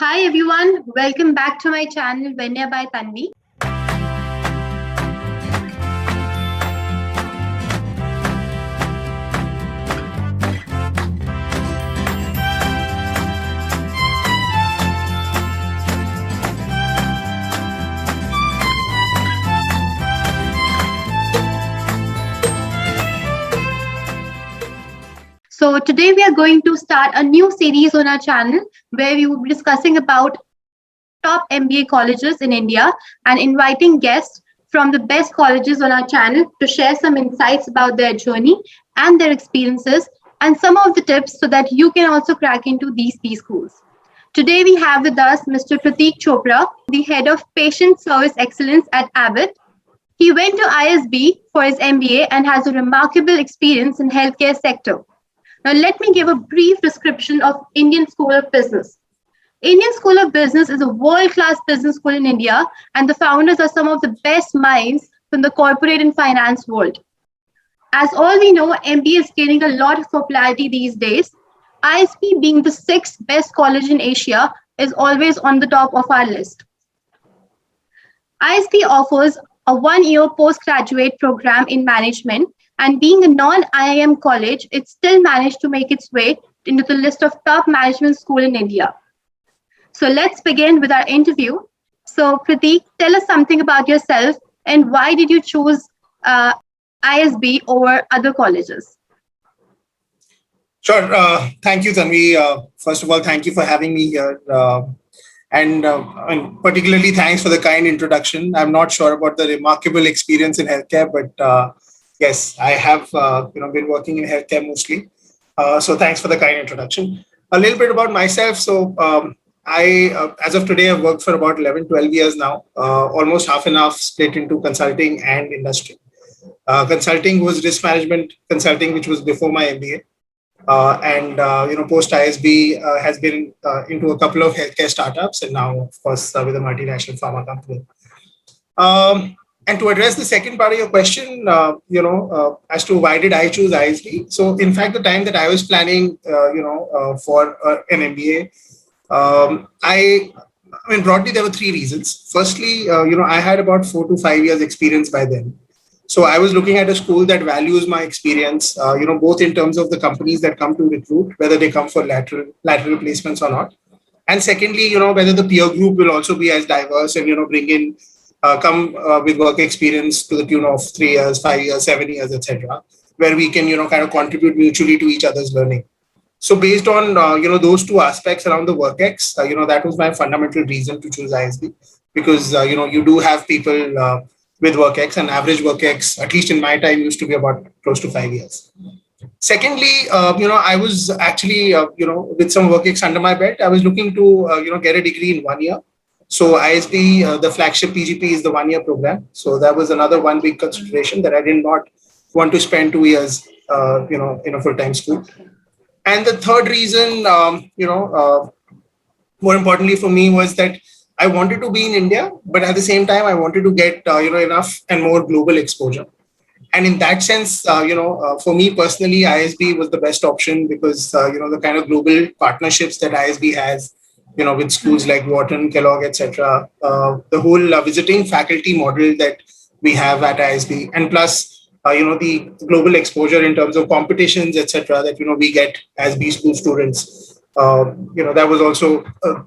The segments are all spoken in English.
Hi everyone, welcome back to my channel Venya by Tanvi. So today we are going to start a new series on our channel where we will be discussing about top MBA colleges in India and inviting guests from the best colleges on our channel to share some insights about their journey and their experiences and some of the tips so that you can also crack into these B schools. Today we have with us Mr. Prateek Chopra, the head of Patient Service Excellence at Abbott. He went to ISB for his MBA and has a remarkable experience in healthcare sector. Now let me give a brief description of Indian School of Business. Indian School of Business is a world-class business school in India, and the founders are some of the best minds from the corporate and finance world. As all we know, MBA is gaining a lot of popularity these days. ISB, being the sixth best college in Asia, is always on the top of our list. ISB offers a one-year postgraduate program in management, and being a non-IIM college, it still managed to make its way into the list of top management school in India. So let's begin with our interview. So Prateek, tell us something about yourself and why did you choose ISB over other colleges? Sure. Thank you, Tanvi. First of all, thank you for having me here. And particularly thanks for the kind introduction. I'm not sure about the remarkable experience in healthcare, but yes, I have been working in healthcare mostly. So thanks for the kind introduction. A little bit about myself. So as of today, I've worked for about 11, 12 years now, almost half and half split into consulting and industry. Consulting was risk management consulting, which was before my MBA. Post ISB has been into a couple of healthcare startups and now, of course, with a multinational pharma company. And to address the second part of your question, as to why did I choose ISB? So, in fact, the time that I was planning, for an MBA, broadly, there were three reasons. Firstly, I had about 4 to 5 years experience by then. So I was looking at a school that values my experience, both in terms of the companies that come to recruit, whether they come for lateral placements or not. And secondly, whether the peer group will also be as diverse and, bring in, come with work experience to the tune of 3 years, 5 years, 7 years, etc., where we can, kind of contribute mutually to each other's learning. So based on, those two aspects around the WorkX, that was my fundamental reason to choose ISB because, you do have people with WorkX, and average WorkX, at least in my time, used to be about close to 5 years. Secondly, I was actually, with some WorkX under my belt, I was looking to, get a degree in 1 year. So ISB, the flagship PGP is the 1 year program. So that was another one big consideration that I did not want to spend 2 years, in a full-time school. And the third reason, more importantly for me was that I wanted to be in India, but at the same time, I wanted to get enough and more global exposure. And in that sense, for me personally, ISB was the best option because the kind of global partnerships that ISB has, with schools like Wharton, Kellogg, etc. The whole visiting faculty model that we have at ISB, and plus the global exposure in terms of competitions, etc. that we get as B school students. That was also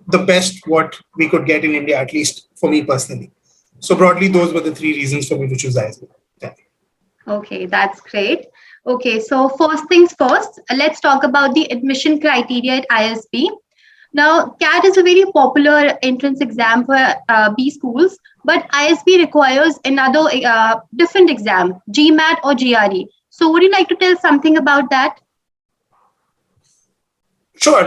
the best what we could get in India, at least for me personally. So broadly, those were the three reasons for me to choose ISB. Yeah. Okay, that's great. Okay, so first things first, let's talk about the admission criteria at ISB. Now, CAT is a very popular entrance exam for B schools, but ISB requires another different exam, GMAT or GRE. So would you like to tell something about that? Sure.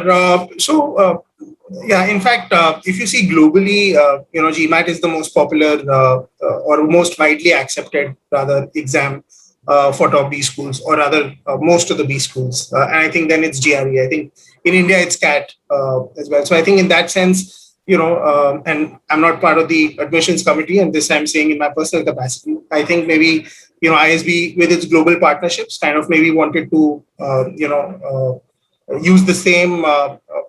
In fact, if you see globally, GMAT is the most popular or most widely accepted, rather, exam for top B schools, or rather, most of the B schools. And I think then it's GRE. I think in India, it's CAT as well. So I think in that sense, and I'm not part of the admissions committee, and this I'm saying in my personal capacity, I think maybe, ISB with its global partnerships kind of maybe wanted to, use the same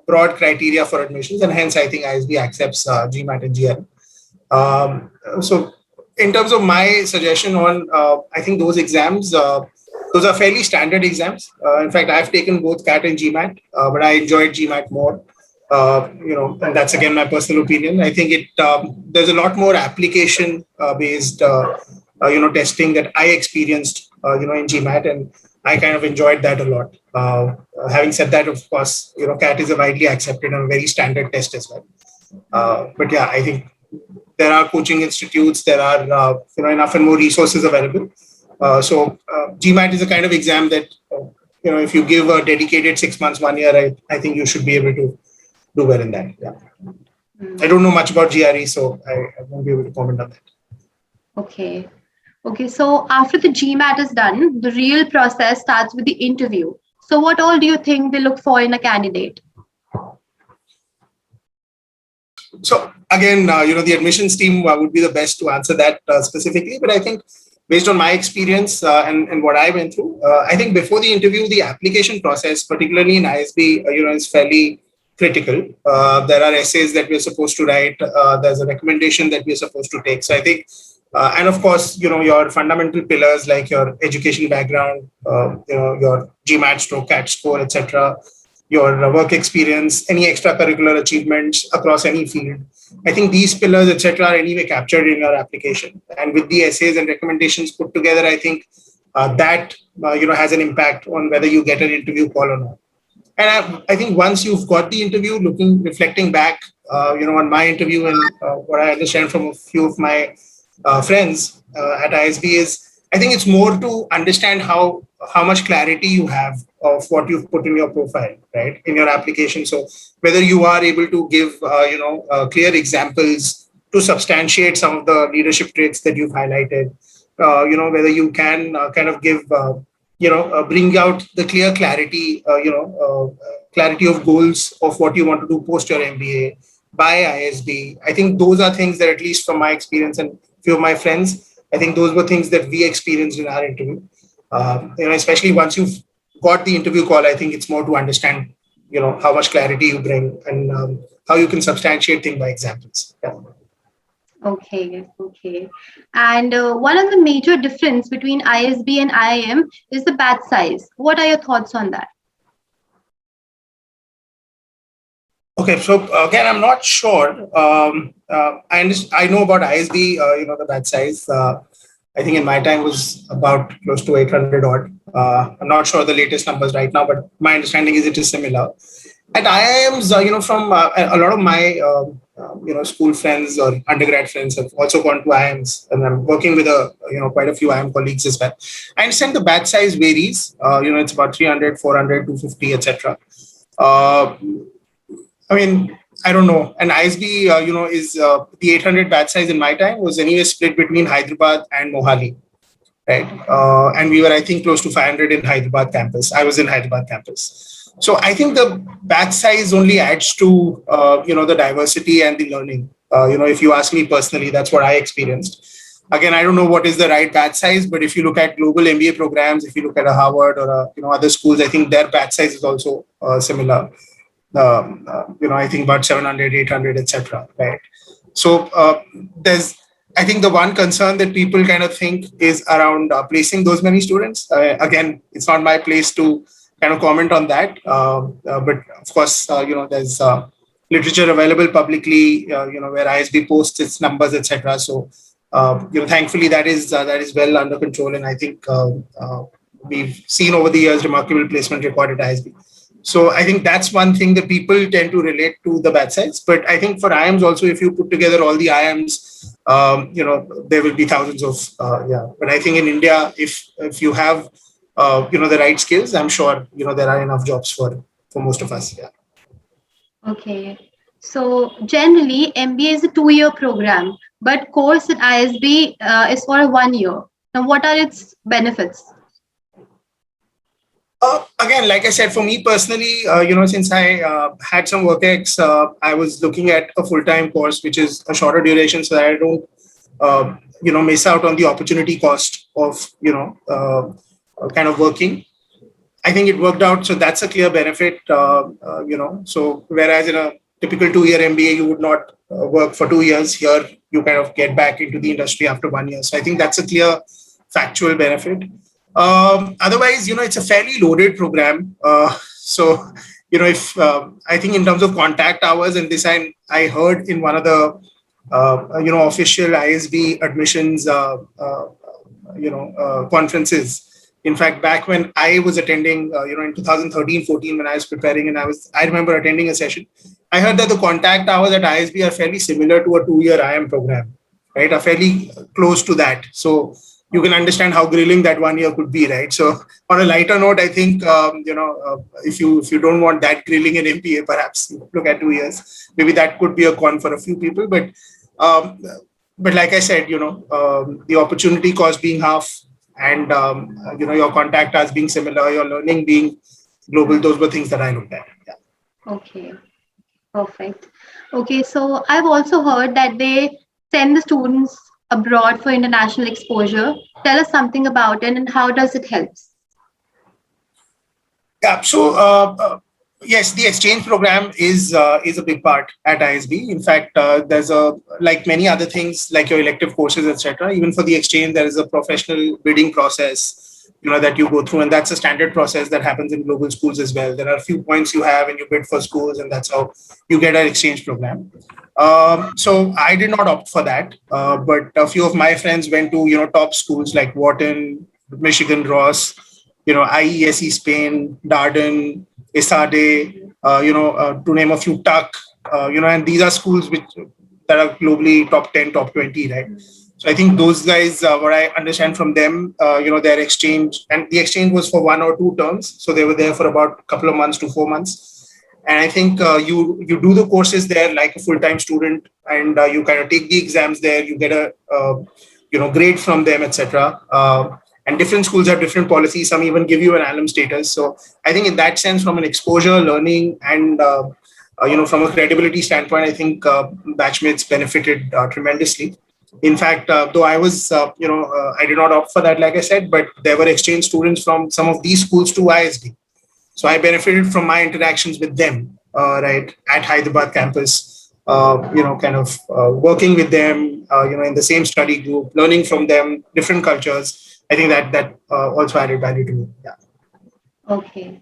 broad criteria for admissions, and hence I think ISB accepts GMAT and GL. So in terms of my suggestion on, I think those exams, those are fairly standard exams. In fact, I've taken both CAT and GMAT, but I enjoyed GMAT more. And that's again my personal opinion. I think there's a lot more application based, testing that I experienced, in GMAT, and I kind of enjoyed that a lot. Having said that, of course, CAT is a widely accepted and a very standard test as well. But yeah, I think there are coaching institutes, there are enough and more resources available. So GMAT is a kind of exam that if you give a dedicated 6 months, 1 year, I think you should be able to do well in that. Yeah. I don't know much about GRE, so I won't be able to comment on that. Okay. So after the GMAT is done, the real process starts with the interview. So what all do you think they look for in a candidate? So again, the admissions team would be the best to answer that specifically. But I think based on my experience and what I went through, I think before the interview, the application process, particularly in ISB, is fairly critical. There are essays that we're supposed to write. There's a recommendation that we're supposed to take. So I think, and of course, your fundamental pillars like your education background, your GMAT stroke, CAT score, etc., your work experience, any extracurricular achievements across any field. I think these pillars, etc., are anyway captured in your application. And with the essays and recommendations put together, I think that has an impact on whether you get an interview call or not. And I think once you've got the interview, reflecting back, on my interview and what I understand from a few of my friends at ISB is, I think it's more to understand how much clarity you have of what you've put in your profile, right, in your application. So whether you are able to give, clear examples to substantiate some of the leadership traits that you've highlighted, whether you can kind of give, bring out the clear clarity, clarity of goals of what you want to do post your MBA by ISB. I think those are things that, at least from my experience and few of my friends, I think those were things that we experienced in our interview. Especially once you've got the interview call, I think it's more to understand, how much clarity you bring and how you can substantiate things by examples. Yeah. Okay. And one of the major difference between ISB and IIM is the batch size. What are your thoughts on that? Okay, so again, I'm not sure. I know about ISB, the batch size. I think in my time was about close to 800 odd. I'm not sure the latest numbers right now, but my understanding is it is similar. At IIMs, from a lot of my, school friends or undergrad friends have also gone to IIMs, and I'm working with quite a few IIM colleagues as well. I understand the batch size varies. It's about 300, 400, 250, etc. I don't know. And ISB, is the 800 batch size in my time was anyway split between Hyderabad and Mohali, right? And we were, I think, close to 500 in Hyderabad campus. I was in Hyderabad campus. So I think the batch size only adds to, the diversity and the learning. If you ask me personally, that's what I experienced. Again, I don't know what is the right batch size, but if you look at global MBA programs, if you look at a Harvard or other schools, I think their batch size is also similar. I think about 700, 800, etc. Right. So I think the one concern that people kind of think is around placing those many students. Again, it's not my place to kind of comment on that. But of course, there's literature available publicly, where ISB posts its numbers, etc. So, thankfully that is well under control. And I think we've seen over the years remarkable placement record at ISB. So I think that's one thing that people tend to relate to the batch size. But I think for IIMs also, if you put together all the IIMs, there will be thousands of, But I think in India, if you have, the right skills, I'm sure, there are enough jobs for most of us. Yeah. Okay. So generally, MBA is a 2-year program, but course at ISB is for 1 year. Now, what are its benefits? Again, like I said, for me personally, since I had some work ex, I was looking at a full-time course, which is a shorter duration, so that I don't, miss out on the opportunity cost of, kind of working. I think it worked out. So that's a clear benefit, So whereas in a typical 2-year MBA, you would not work for 2 years. Here, you kind of get back into the industry after 1 year. So I think that's a clear factual benefit. Otherwise, it's a fairly loaded program. So, if I think in terms of contact hours, and this I heard in one of the official ISB admissions conferences. In fact, back when I was attending, in 2013-14, when I was preparing, and I remember attending a session. I heard that the contact hours at ISB are fairly similar to a 2-year IIM program, right? Are fairly close to that. So you can understand how grilling that 1 year could be, right? So on a lighter note, I think if you don't want that grilling in MBA, perhaps look at 2 years. Maybe that could be a con for a few people, um, but like I said, the opportunity cost being half, and your contact hours being similar, your learning being global, those were things that I looked at. Yeah. Okay, perfect. Okay, so I've also heard that they send the students abroad for international exposure. Tell us something about it and how does it help? Yeah. So yes, the exchange program is a big part at ISB. In fact, there's like many other things like your elective courses, etc. Even for the exchange, there is a professional bidding process, that you go through, and that's a standard process that happens in global schools as well. There are a few points you have and you bid for schools, and that's how you get an exchange program. So I did not opt for that, but a few of my friends went to top schools like Wharton, Michigan, Ross, IESE Spain, Darden, ESADE, to name a few, Tuck, and these are schools that are globally top 10, top 20, right? So I think those guys, what I understand from them, their exchange, and the exchange was for 1 or 2 terms. So they were there for about a couple of months to 4 months. And I think you do the courses there like a full-time student, and you kind of take the exams there. You get a grade from them, etc. And different schools have different policies. Some even give you an alum status. So I think in that sense, from an exposure, learning, and from a credibility standpoint, I think batchmates benefited tremendously. In fact, though I was, I did not opt for that, like I said, but there were exchange students from some of these schools to ISB. So I benefited from my interactions with them, right, at Hyderabad campus, working with them, in the same study group, learning from them, different cultures. I think that also added value to me. Yeah. Okay.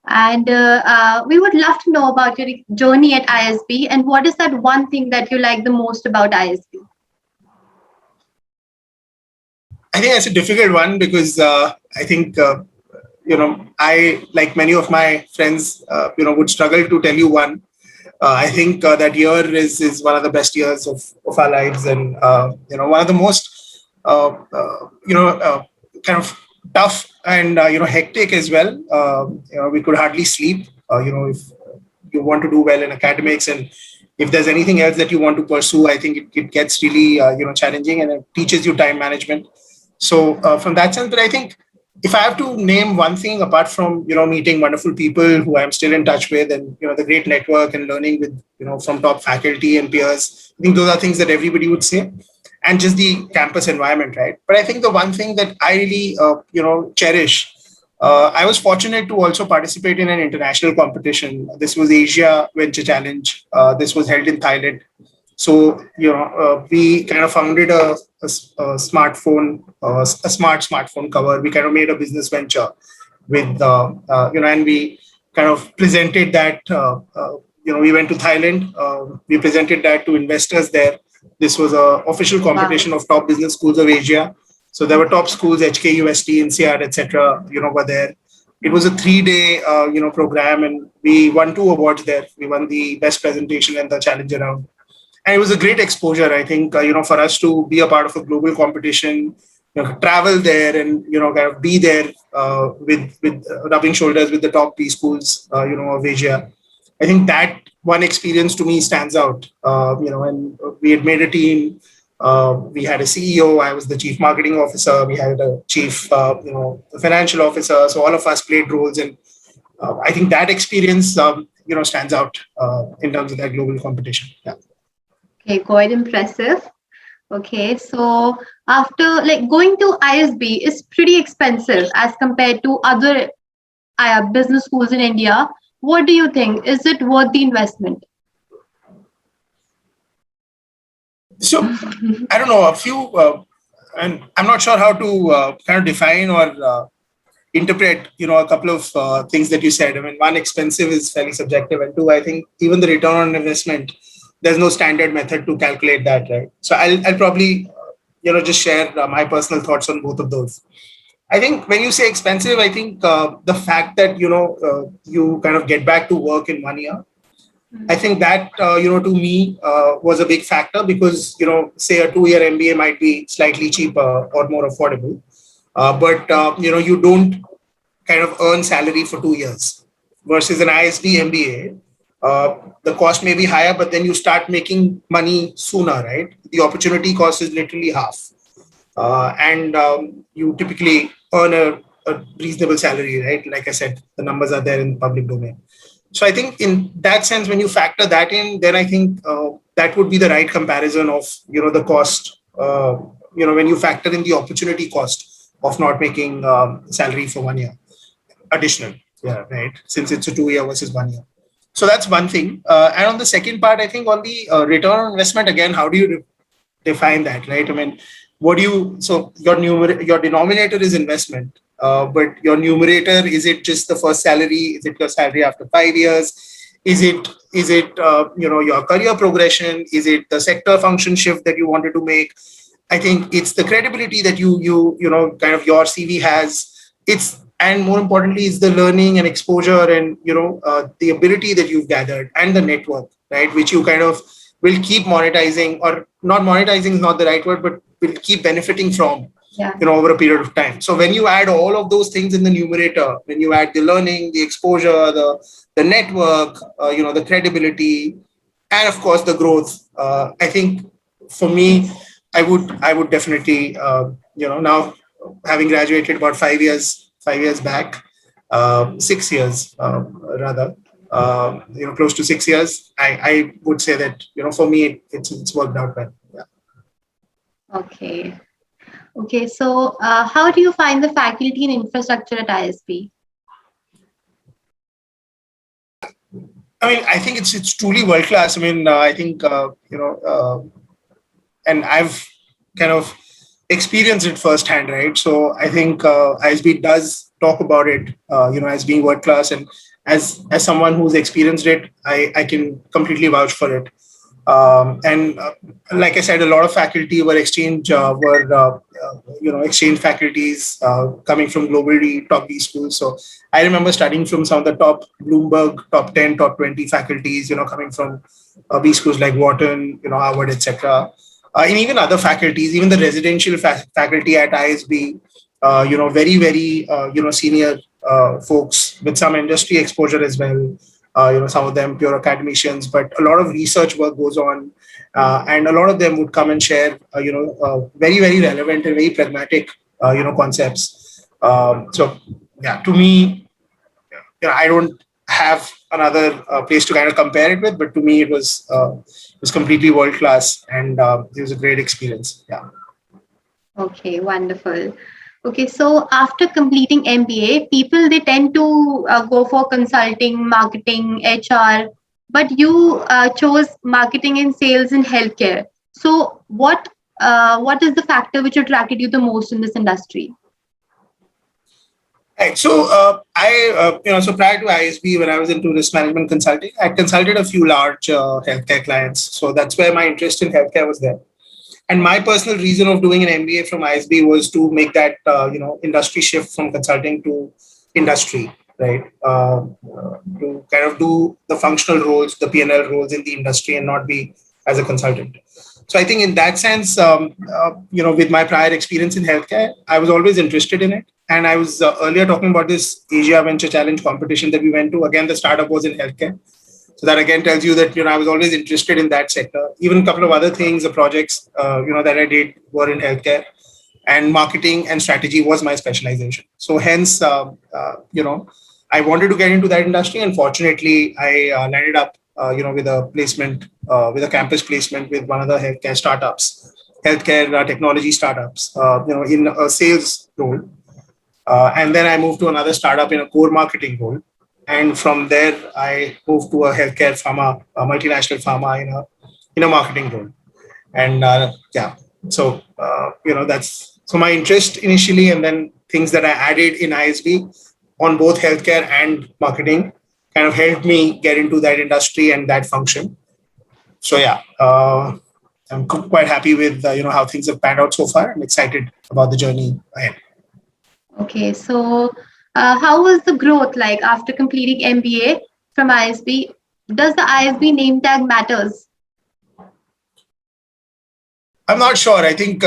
And we would love to know about your journey at ISB and what is that one thing that you like the most about ISB? I think that's a difficult one because I think, I, like many of my friends, would struggle to tell you one. I think that year is one of the best years of our lives, and one of the most kind of tough and hectic as well. We could hardly sleep. If you want to do well in academics, and if there's anything else that you want to pursue, I think it gets really challenging, and it teaches you time management. So from that sense, but I think if I have to name one thing apart from meeting wonderful people who I'm still in touch with, and the great network and learning with from top faculty and peers, I think those are things that everybody would say, and just the campus environment, right? But I think the one thing that I really cherish. I was fortunate to also participate in an international competition. This was Asia Venture Challenge. This was held in Thailand. So we kind of founded a smartphone, a smart smartphone cover. We kind of made a business venture with and we kind of presented that. We went to Thailand. We presented that to investors there. This was an official competition of top business schools of Asia. So there were top schools, HKUST, INSEAD, etc. Were there. It was a 3-day, program, and we won 2 awards there. We won the best presentation and the challenger round. And it was a great exposure, I think, for us to be a part of a global competition, travel there, and kind of be there with rubbing shoulders with the top B schools, of Asia. I think that one experience to me stands out. And we had made a team. We had a CEO. I was the chief marketing officer. We had a chief, financial officer. So all of us played roles, and I think that experience, stands out in terms of that global competition. Yeah. Okay, quite impressive. Okay, so after like going to ISB is pretty expensive as compared to other business schools in India. What do you think? Is it worth the investment? So I don't know, a few, and I'm not sure how to kind of define or interpret, a couple of things that you said. I mean, one, expensive is fairly subjective, and two, I think even the return on investment, there's no standard method to calculate that, right? So I'll probably, just share my personal thoughts on both of those. I think when you say expensive, I think the fact that you kind of get back to work in 1 year, I think that to me was a big factor because say a 2 year MBA might be slightly cheaper or more affordable, but you don't kind of earn salary for 2 years versus an ISB MBA. The cost may be higher, but then you start making money sooner, right? The opportunity cost is literally half, and you typically earn a reasonable salary, right? Like I said, the numbers are there in the public domain. So I think in that sense, when you factor that in, then I think that would be the right comparison of the cost. When you factor in the opportunity cost of not making salary for 1 year additional, yeah, right? Since it's a 2 year versus 1 year. So that's one thing. And on the second part, I think on the return on investment, again, how do you define that, right? I mean, what do you, so your denominator is investment, but your numerator, is it just the first salary? Is it your salary after 5 years? Is it your career progression? Is it the sector function shift that you wanted to make? I think it's the credibility that kind of your CV has. And more importantly, it's the learning and exposure and the ability that you've gathered and the network, right, which you kind of will keep monetizing, or not monetizing is not the right word, but will keep benefiting from, over a period of time. So when you add all of those things in the numerator, when you add the learning, the exposure, the network, the credibility, and of course the growth, I think for me, I would definitely, now having graduated about 5 years back, 6 years rather, close to 6 years, I would say that for me it's worked out well. Yeah. Okay. Okay. So, how do you find the faculty and infrastructure at ISB? I mean, I think it's truly world class. I mean, I think and I've kind of experienced it firsthand, right? So I think ISB does talk about it, as being world class, and as someone who's experienced it, I can completely vouch for it. And like I said, a lot of faculty were exchange faculties coming from globally top B schools. So I remember studying from some of the top Bloomberg top 10, top 20 faculties, coming from B schools like Wharton, Harvard, etc. And even other faculties, even the residential faculty at ISB, very, very, senior folks with some industry exposure as well. Some of them pure academicians, but a lot of research work goes on, and a lot of them would come and share, very, very relevant and very pragmatic, concepts. So, yeah, to me, I don't have another place to kind of compare it with, but to me, it was completely world class, and it was a great experience. Yeah. Okay, wonderful. Okay, so after completing MBA, people they tend to go for consulting, marketing, HR, but you chose marketing and sales in healthcare. So what is the factor which attracted you the most in this industry? Right. So so prior to ISB, when I was into risk management consulting, I consulted a few large healthcare clients. So that's where my interest in healthcare was there. And my personal reason of doing an MBA from ISB was to make that industry shift from consulting to industry, right? To kind of do the functional roles, the P&L roles in the industry, and not be as a consultant. So I think in that sense, with my prior experience in healthcare, I was always interested in it. And I was earlier talking about this Asia Venture Challenge competition that we went to. Again, the startup was in healthcare. So that again tells you that I was always interested in that sector. Even a couple of other things, the projects that I did were in healthcare, and marketing and strategy was my specialization. So hence, I wanted to get into that industry, and fortunately, I landed up with a placement, with a campus placement with one of the healthcare startups healthcare technology startups, in a sales role. And then I moved to another startup in a core marketing role. And from there, I moved to a healthcare pharma, a multinational pharma in a marketing role. And that's so my interest initially, and then things that I added in ISB on both healthcare and marketing kind of helped me get into that industry and that function. So I'm quite happy with how things have panned out so far. I'm excited about the journey ahead. Okay, so how was the growth like after completing MBA from ISB? Does the ISB name tag matters? I'm not sure. I think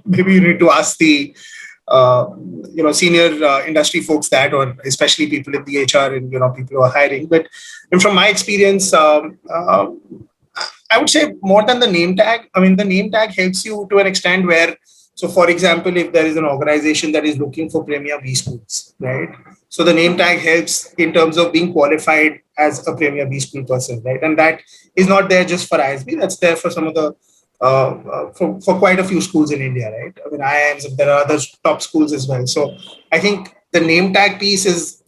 maybe you need to ask the senior industry folks that, or especially people in the HR and people who are hiring. But from my experience, I would say more than the name tag. I mean, the name tag helps you to an extent where, so for example, if there is an organization that is looking for premier B schools, right? So the name tag helps in terms of being qualified as a premier B school person, right? And that is not there just for ISB. That's there for some of the for quite a few schools in India, right? I mean, IIMs, there are other top schools as well. So I think the name tag piece is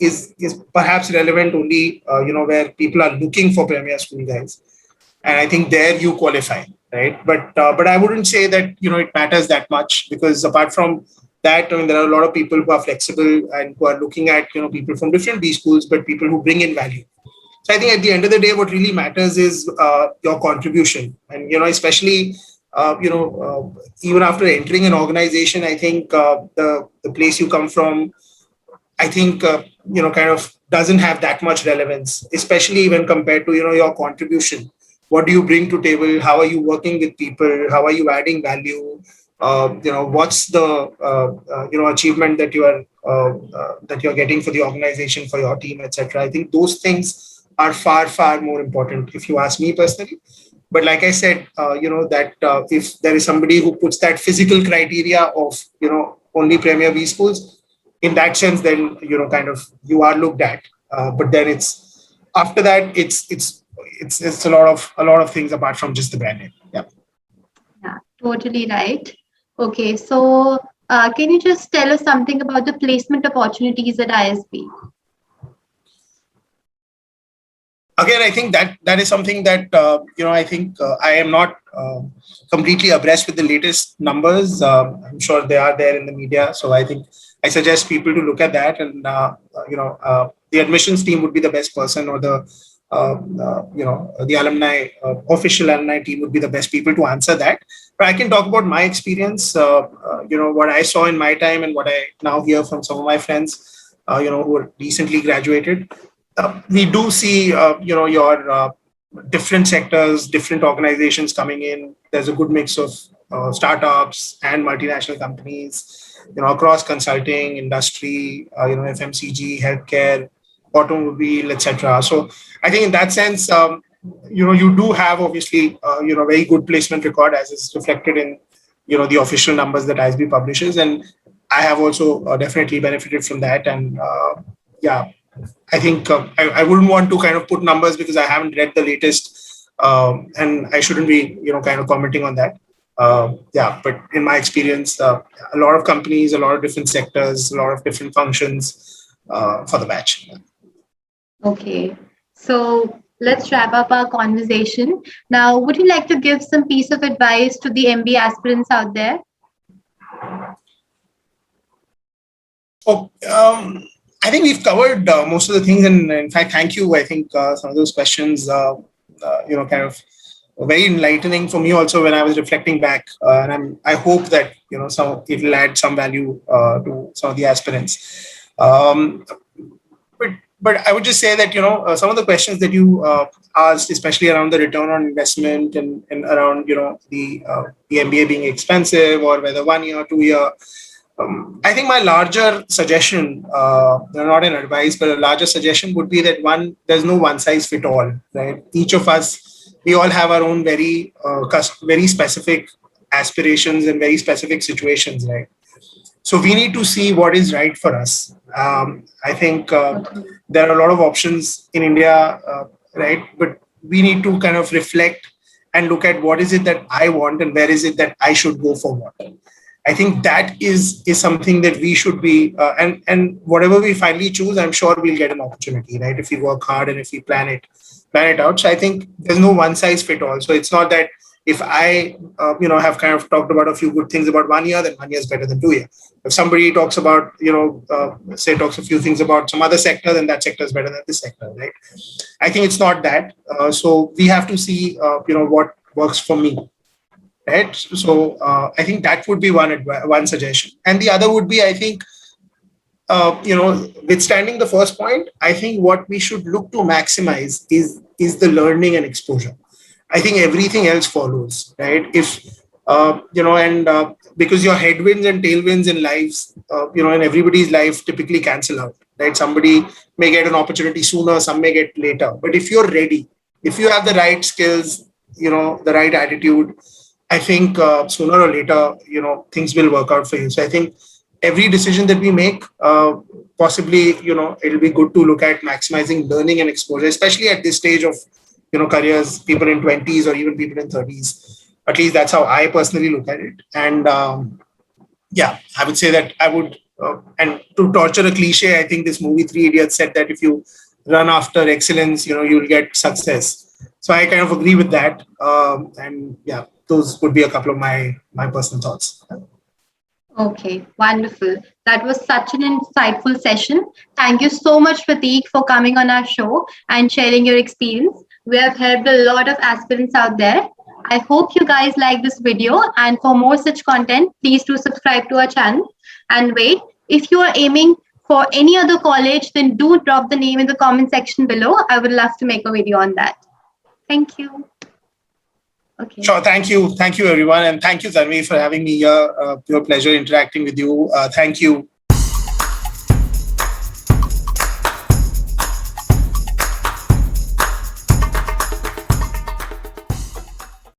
perhaps relevant only where people are looking for premier school guys, and I think there you qualify, right? But I wouldn't say that it matters that much, because apart from that, I mean, there are a lot of people who are flexible and who are looking at people from different B schools, but people who bring in value. So I think at the end of the day, what really matters is your contribution, and especially even after entering an organization, I think the place you come from, I think kind of doesn't have that much relevance, especially when compared to your contribution. What do you bring to table? How are you working with people? How are you adding value? What's the achievement that you're getting for the organization, for your team, etc. I think those things are far more important, if you ask me personally. But like I said, that if there is somebody who puts that physical criteria of only premier B schools, in that sense, then kind of you are looked at. But then it's after that, it's a lot of things apart from just the brand name. Yeah, totally right. Okay, so can you just tell us something about the placement opportunities at ISB? Again, I think that is something that I think I am not completely abreast with the latest numbers. I'm sure they are there in the media, so I think I suggest people to look at that, and the admissions team would be the best person, or the alumni official alumni team would be the best people to answer that. But I can talk about my experience, what I saw in my time and what I now hear from some of my friends, who are recently graduated. We do see, your different sectors, different organizations coming in. There's a good mix of startups and multinational companies, across consulting, industry, FMCG, healthcare, automobile, etc. So I think in that sense, you do have obviously, very good placement record, as is reflected in, the official numbers that ISB publishes. And I have also definitely benefited from that. And I think I wouldn't want to kind of put numbers because I haven't read the latest, and I shouldn't be, kind of commenting on that. But in my experience, a lot of companies, a lot of different sectors, a lot of different functions for the batch. Okay, so let's wrap up our conversation. Now, would you like to give some piece of advice to the MBA aspirants out there? Oh, I think we've covered most of the things, and in fact, thank you. I think some of those questions, kind of very enlightening for me also when I was reflecting back, and I hope that it will add some value to some of the aspirants. But I would just say that some of the questions that you asked, especially around the return on investment and around the MBA being expensive, or whether 1 year, 2 year. I think my larger suggestion, not an advice, but a larger suggestion would be that there's no one size fit all, right? Each of us, we all have our own very specific aspirations and very specific situations, right? So we need to see what is right for us. I think there are a lot of options in India, right? But we need to kind of reflect and look at what is it that I want and where is it that I should go for what. I think that is something that we should be, and whatever we finally choose, I'm sure we'll get an opportunity, right? If we work hard and if we plan it out. So I think there's no one size fit all. So it's not that if I, have kind of talked about a few good things about 1 year, then 1 year is better than 2 years. If somebody talks about, talks a few things about some other sector, then that sector is better than this sector, right? I think it's not that. So we have to see, what works for me, right? So I think that would be one suggestion, and the other would be, I think, withstanding the first point, I think what we should look to maximize is the learning and exposure. I think everything else follows, right? If because your headwinds and tailwinds in lives, in everybody's life typically cancel out, right? Somebody may get an opportunity sooner, some may get later. But if you're ready, if you have the right skills, the right attitude, I think sooner or later, things will work out for you. So I think every decision that we make, possibly, it'll be good to look at maximizing learning and exposure, especially at this stage of, careers, people in 20s or even people in 30s. At least that's how I personally look at it. And I would say that I would, and to torture a cliche, I think this movie Three Idiots said that if you run after excellence, you'll get success. So I kind of agree with that. And yeah, those would be a couple of my personal thoughts. Okay, wonderful. That was such an insightful session. Thank you so much, Prateek, for coming on our show and sharing your experience. We have helped a lot of aspirants out there. I hope you guys like this video, and for more such content, please do subscribe to our channel. And wait, if you are aiming for any other college, then do drop the name in the comment section below. I would love to make a video on that. Thank you. Okay. Sure. Thank you. Thank you, everyone. And thank you, Tanvi, for having me here. Pure pleasure interacting with you. Thank you.